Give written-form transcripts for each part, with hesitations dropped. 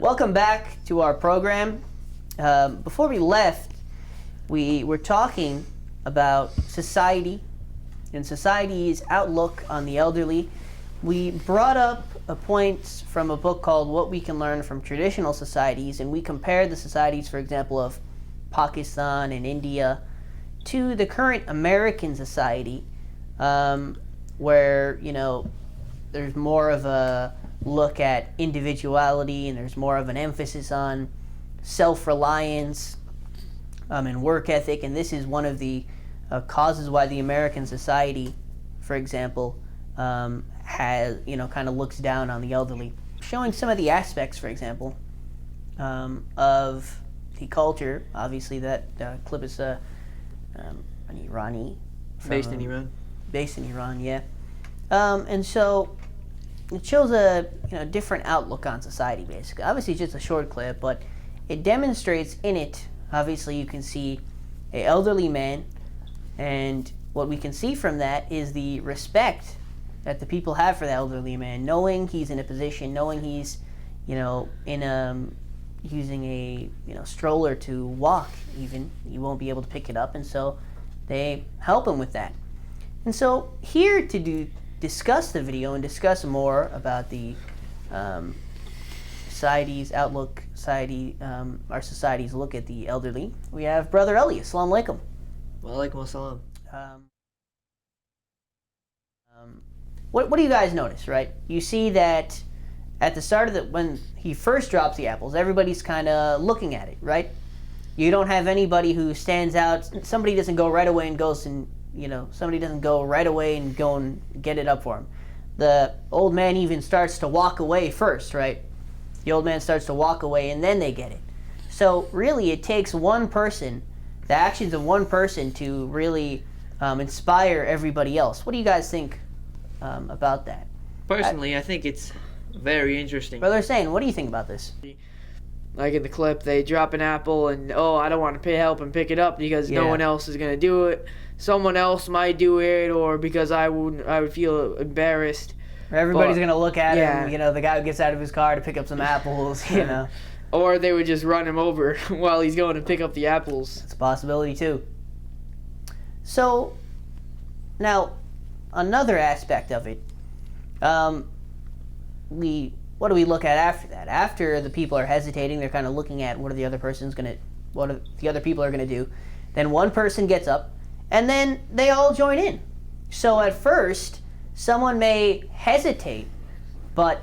Welcome back to our program. Before we left, we were talking about society and society's outlook on the elderly. We brought up a point from a book called What We Can Learn from Traditional Societies, and we compared the societies, for example, of Pakistan and India to the current American society, where, there's more of a look at individuality and there's more of an emphasis on self-reliance and work ethic. And this is one of the causes why the American society, for example, has, kind of looks down on the elderly, showing some of the aspects, for example, of the culture. Obviously, that clip is an Irani. Based in Iran. Based in Iran, yeah. And so it shows a different outlook on society, basically. Obviously, it's just a short clip, but it demonstrates in it, obviously, you can see an elderly man, and what we can see from that is the respect that the people have for the elderly man, knowing he's in a position, knowing he's, in using a stroller to walk. Even you won't be able to pick it up, and so they help him with that. And so here to discuss the video and discuss more about the society's outlook, our society's look at the elderly, we have Brother Eli. Assalamu alaikum. Wa alaikum assalam. What do you guys notice, right? You see that at the start of when he first drops the apples, everybody's kind of looking at it, right? You don't have anybody who stands out. Somebody doesn't go right away and goes and, somebody doesn't go right away and go and get it up for him. The old man even starts to walk away first, right? The old man starts to walk away and then they get it. So really it takes one person, the actions of one person to really inspire everybody else. What do you guys think about that? Personally, I think it's very interesting. Brother Hussain, what do you think about this? Like in the clip, they drop an apple and, I don't want to help and pick it up because no one else is going to do it. Someone else might do it, or because I would feel embarrassed. Everybody's going to look at him, the guy who gets out of his car to pick up some apples, Or they would just run him over while he's going to pick up the apples. It's a possibility too. So, now, another aspect of it, what do we look at after that? After the people are hesitating, they're kind of looking at what the other people are gonna do. Then one person gets up, and then they all join in. So at first, someone may hesitate, but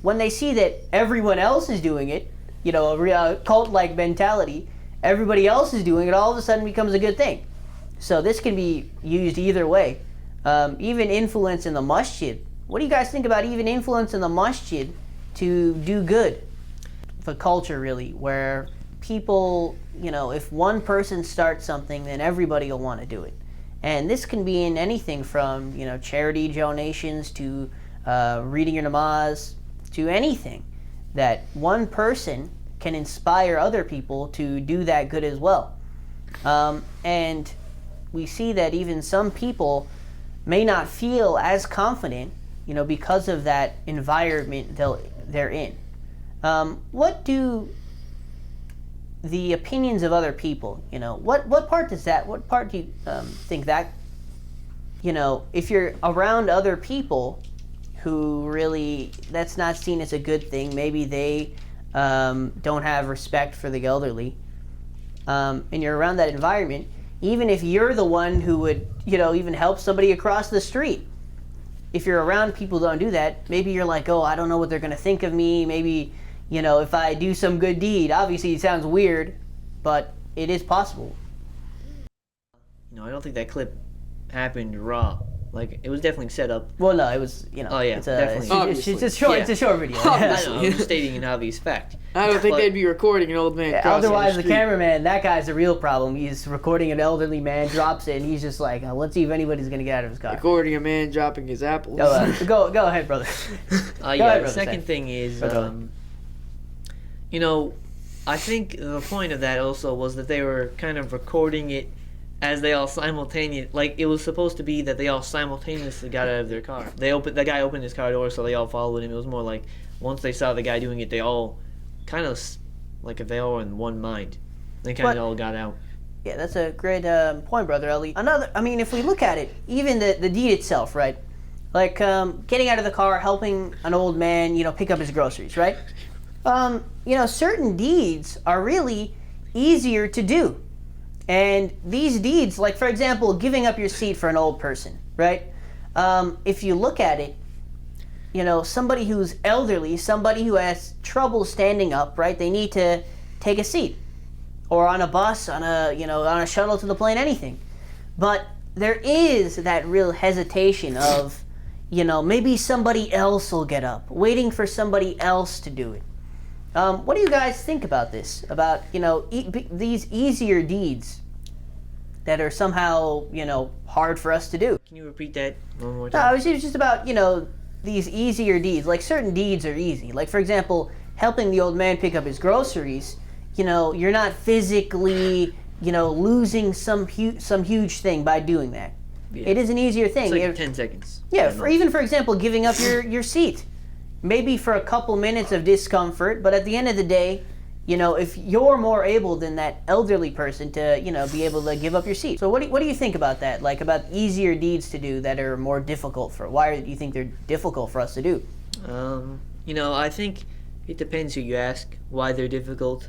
when they see that everyone else is doing it, a cult-like mentality, everybody else is doing it, all of a sudden becomes a good thing. So this can be used either way. Even influence in the masjid. What do you guys think about even influence in the masjid to do good? For culture, really, where people, if one person starts something, then everybody will want to do it. And this can be in anything from, charity donations to reading your namaz, to anything, that one person can inspire other people to do that good as well. And we see that even some people may not feel as confident, because of that environment they're in. What do the opinions of other people, what part do you think that, if you're around other people who really, that's not seen as a good thing, maybe they don't have respect for the elderly, and you're around that environment, even if you're the one who would, even help somebody across the street, if you're around people who don't do that, maybe you're like, I don't know what they're going to think of me. Maybe, if I do some good deed. Obviously, it sounds weird, but it is possible. I don't think that clip happened raw. Like, it was definitely set up. Well, no, it was, Oh, yeah, definitely. It's a short video. I know, I'm stating an obvious fact. I don't think they'd be recording an old man crossing otherwise, the the street. Cameraman, that guy's the real problem. He's recording an elderly man, drops it, and he's just like, let's see if anybody's going to get out of his car. Recording a man dropping his apples. Go ahead, brother. The second thing is, I think the point of that also was that they were kind of recording it as they all simultaneously, like, it was supposed to be that they all simultaneously got out of their car. The guy opened his car door, so they all followed him. It was more like, once they saw the guy doing it, they all kind of like if they all were in one mind. They kind of all got out. Yeah, that's a great point, Brother Ali. If we look at it, even the deed itself, right? Like getting out of the car, helping an old man, pick up his groceries, right? Certain deeds are really easier to do. And these deeds, like for example, giving up your seat for an old person, right? If you look at it, somebody who's elderly, somebody who has trouble standing up, right? They need to take a seat, or on a bus, on a shuttle to the plane, anything. But there is that real hesitation of, maybe somebody else will get up, waiting for somebody else to do it. What do you guys think about this? About, these easier deeds that are somehow, hard for us to do? Can you repeat that one more No, time? it was just about, these easier deeds. Like certain deeds are easy. Like for example, helping the old man pick up his groceries, you're not physically, losing some huge thing by doing that. Yeah. It is an easier thing. It's like 10 seconds. Yeah, for example, giving up your seat. Maybe for a couple minutes of discomfort, but at the end of the day, if you're more able than that elderly person to, be able to give up your seat. So what do you think about that? Like about easier deeds to do that are more difficult why do you think they're difficult for us to do? I think it depends who you ask why they're difficult.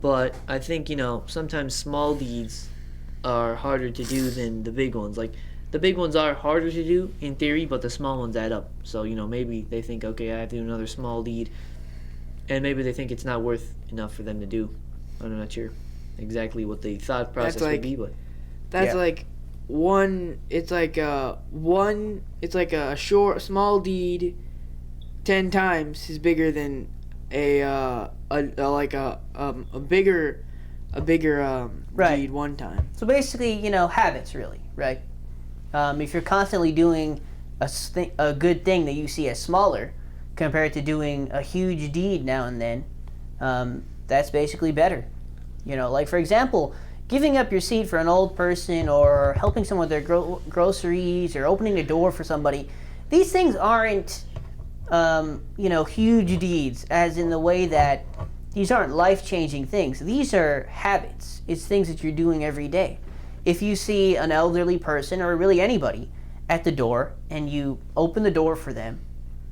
But I think, sometimes small deeds are harder to do than the big ones. Like, the big ones are harder to do in theory, but the small ones add up. So, maybe they think, okay, I have to do another small deed. And maybe they think it's not worth enough for them to do. I'm not sure exactly what the thought process would be, but that's like one. It's like a small deed 10 times is bigger than a bigger Right. deed one time. So basically, habits really, right? If you're constantly doing a good thing that you see as smaller compared to doing a huge deed now and then, that's basically better. Like for example, giving up your seat for an old person or helping someone with their groceries or opening a door for somebody, these things aren't, huge deeds as in the way that these aren't life-changing things. These are habits. It's things that you're doing every day. If you see an elderly person or really anybody at the door and you open the door for them,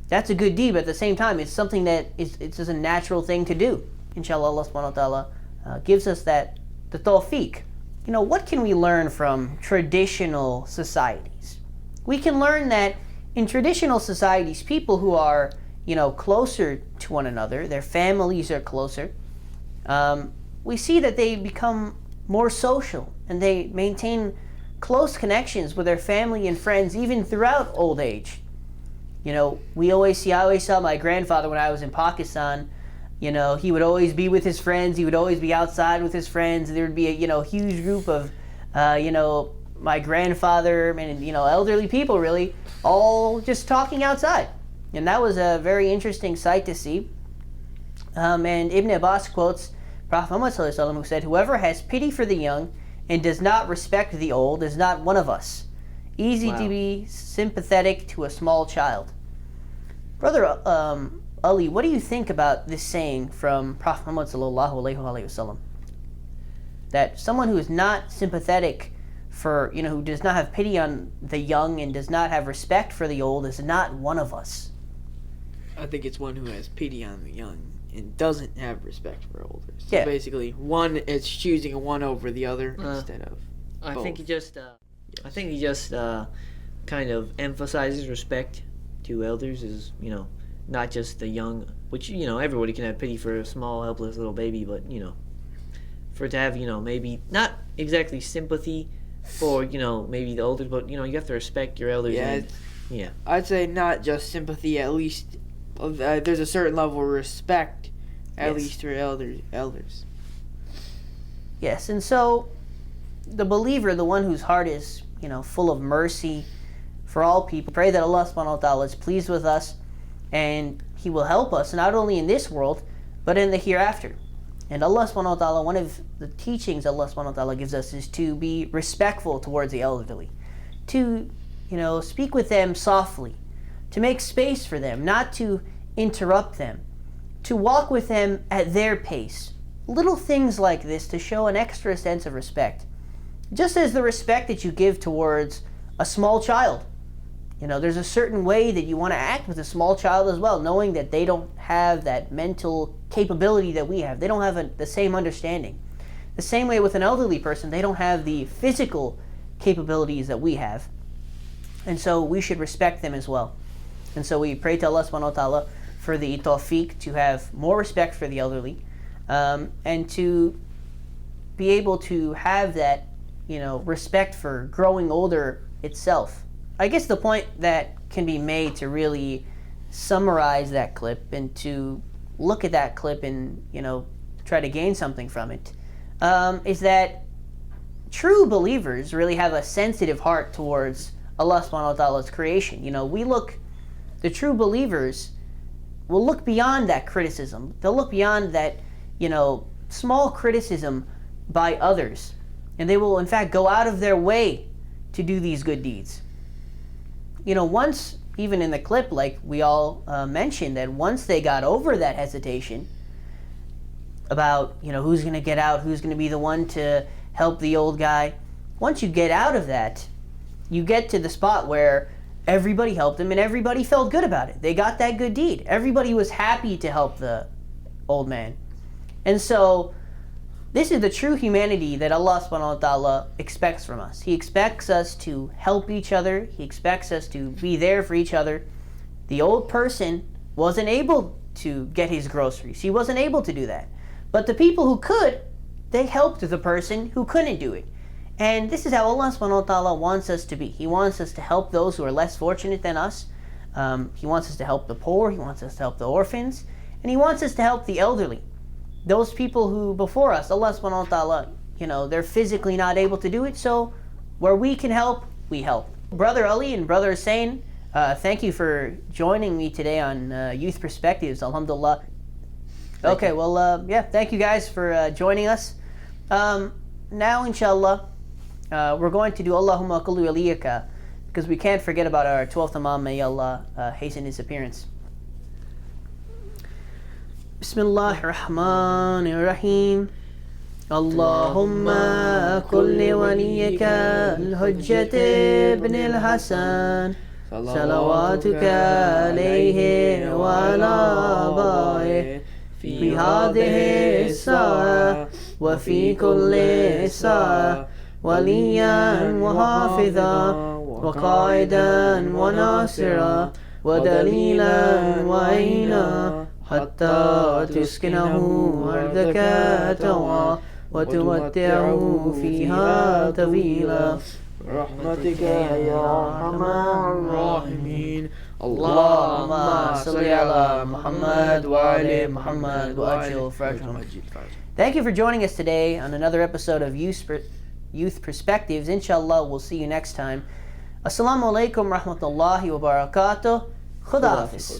that's a good deed, but at the same time, it's something that it's just a natural thing to do. Inshallah, Allah subhanahu wa ta'ala gives us the tawfiq. What can we learn from traditional societies? We can learn that in traditional societies, people who are, closer to one another, their families are closer, we see that they become more social and they maintain close connections with their family and friends even throughout old age. I always saw my grandfather when I was in Pakistan. He would always be with his friends. He would always be outside with his friends. There would be a huge group of, my grandfather and, elderly people really, all just talking outside. And that was a very interesting sight to see. And Ibn Abbas quotes Prophet Muhammad ﷺ, who said, "Whoever has pity for the young and does not respect the old is not one of us. Easy to be sympathetic to a small child." Brother Ali, what do you think about this saying from Prophet Muhammad ﷺ? That someone who is not sympathetic for, who does not have pity on the young and does not have respect for the old is not one of us. I think it's one who has pity on the young and doesn't have respect for elders. So Yeah. basically, one is choosing one over the other instead of I both. think he just kind of emphasizes respect to elders is, not just the young, which, everybody can have pity for a small, helpless little baby, but, for it to have, maybe not exactly sympathy for, maybe the elders, but, you have to respect your elders. Yeah, And, yeah. I'd say not just sympathy, at least there's a certain level of respect, at Yes. least for elders. Yes, and so the believer, the one whose heart is, full of mercy for all people, pray that Allah subhanahu wa ta'ala is pleased with us and He will help us not only in this world, but in the hereafter. And Allah subhanahu wa ta'ala, one of the teachings Allah subhanahu wa ta'ala gives us is to be respectful towards the elderly, to, speak with them softly, to make space for them, not to interrupt them, to walk with them at their pace. Little things like this to show an extra sense of respect. Just as the respect that you give towards a small child. There's a certain way that you want to act with a small child as well, knowing that they don't have that mental capability that we have. They don't have the same understanding. The same way with an elderly person, they don't have the physical capabilities that we have. And so we should respect them as well. And so we pray to Allah subhanahu wa ta'ala for the tawfiq to have more respect for the elderly, and to be able to have that, respect for growing older itself. I guess the point that can be made to really summarize that clip and to look at that clip and, try to gain something from it, is that true believers really have a sensitive heart towards Allah subhanahu wa ta'ala's creation. The true believers will look beyond that criticism. They'll look beyond that, small criticism by others. And they will, in fact, go out of their way to do these good deeds. Once, even in the clip, like we all mentioned, that once they got over that hesitation about, who's going to get out, who's going to be the one to help the old guy, once you get out of that, you get to the spot where everybody helped him and everybody felt good about it. They got that good deed. Everybody was happy to help the old man. And so this is the true humanity that Allah subhanahu wa ta'ala expects from us. He expects us to help each other. He expects us to be there for each other. The old person wasn't able to get his groceries. He wasn't able to do that. But the people who could, they helped the person who couldn't do it. And this is how Allah subhanahu wa ta'ala wants us to be. He wants us to help those who are less fortunate than us. He wants us to help the poor. He wants us to help the orphans. And He wants us to help the elderly. Those people who before us, Allah subhanahu wa ta'ala, they're physically not able to do it. So where we can help, we help. Brother Ali and Brother Hussain, thank you for joining me today on Youth Perspectives. Alhamdulillah. Okay, well, thank you guys for joining us. Now, inshallah, we're going to do Allahumma kullu aliyaka, because we can't forget about our 12th Imam. May Allah hasten his appearance. Bismillah ar-Rahman ar-Rahim. Allahumma kulli waliyaka al-Hujjat ibn al-Hasan. Salawatuka alayhi wa ala abaihi. في هذه الساعة وفي كل ساعة وليا وحافظا وقائدا وناصرا ودليلا وعينا حتى تسكنه أرضك طوعا وتمتعه فيها طويلا برحمتك يا أرحم الراحمين. Allahumma salli ala Muhammad wa ali Muhammad wa ajil farajhum. Thank you for joining us today on another episode of Youth Perspectives. Inshallah, we'll see you next time. Assalamu alaikum rahmatullahi wa barakatuh. Khuda hafiz.